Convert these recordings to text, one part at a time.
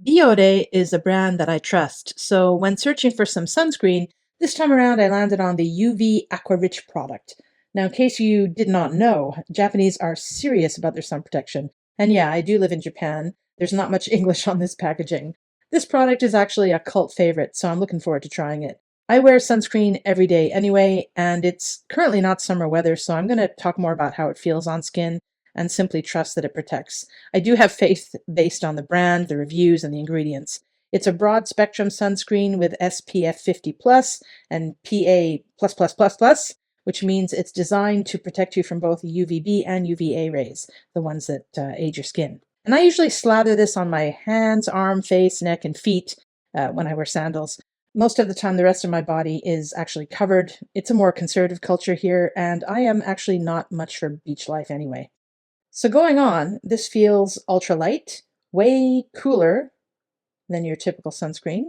Biore is a brand that I trust, so when searching for some sunscreen, this time around I landed on the UV Aqua Rich product. Now, in case you did not know, Japanese are serious about their sun protection. And yeah, I do live in Japan. There's not much English on this packaging. This product is actually a cult favorite, so I'm looking forward to trying it. I wear sunscreen every day anyway, and it's currently not summer weather, so I'm going to talk more about how it feels on skin and simply trust that it protects. I do have faith based on the brand, the reviews, and the ingredients. It's a broad spectrum sunscreen with SPF 50 plus and PA plus plus plus plus, which means it's designed to protect you from both UVB and UVA rays, the ones that age your skin. And I usually slather this on my hands, arm, face, neck, and feet when I wear sandals. Most of the time, the rest of my body is actually covered. It's a more conservative culture here, and I am actually not much for beach life anyway. So going on, this feels ultralight, way cooler than your typical sunscreen.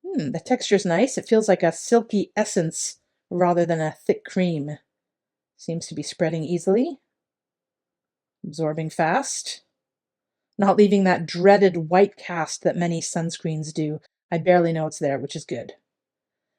The texture's nice. It feels like a silky essence rather than a thick cream. Seems to be spreading easily, absorbing fast, not leaving that dreaded white cast that many sunscreens do. I barely know it's there, which is good.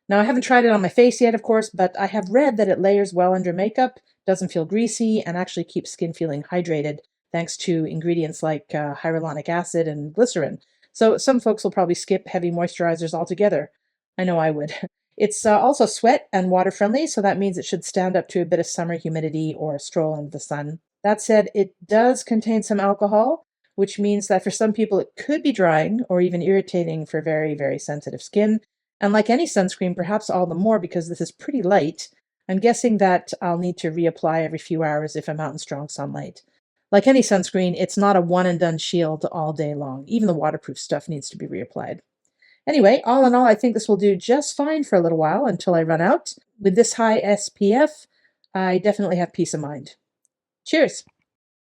Now, I haven't tried it on my face yet, of course, but I have read that it layers well under makeup, doesn't feel greasy, and actually keeps skin feeling hydrated thanks to ingredients like hyaluronic acid and glycerin. So some folks will probably skip heavy moisturizers altogether. I know I would. It's also sweat and water friendly, so that means it should stand up to a bit of summer humidity or a stroll into the sun. That said, it does contain some alcohol, which means that for some people it could be drying or even irritating for very, very sensitive skin. And like any sunscreen, perhaps all the more because this is pretty light. I'm guessing that I'll need to reapply every few hours if I'm out in strong sunlight. Like any sunscreen, it's not a one and done shield all day long. Even the waterproof stuff needs to be reapplied. Anyway, all in all, I think this will do just fine for a little while until I run out. With this high SPF, I definitely have peace of mind. Cheers!